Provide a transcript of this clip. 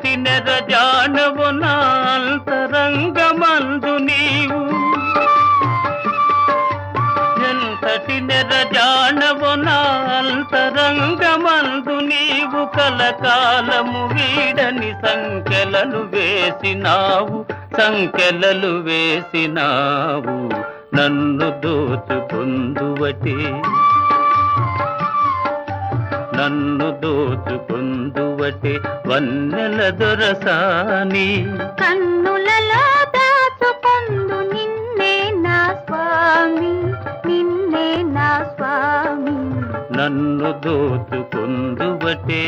ఎంతటి నెరజానవు నా అంతరంగమందు నీవు, ఎంతటి నెరజానవు నా అంతరంగమందు నీవు, కలకాలము వీడని సంకెలలు వేసినావు, సంకెలలు వేసినావు. నన్ను దోచుకొందువటే, నన్ను దోచుకొందువటే వన్నెల దొరసాని. కన్నులలో దాచుకొందు నిన్నే నా స్వామి, నిన్నే నా స్వామి. నన్ను దోచుకొందువటే.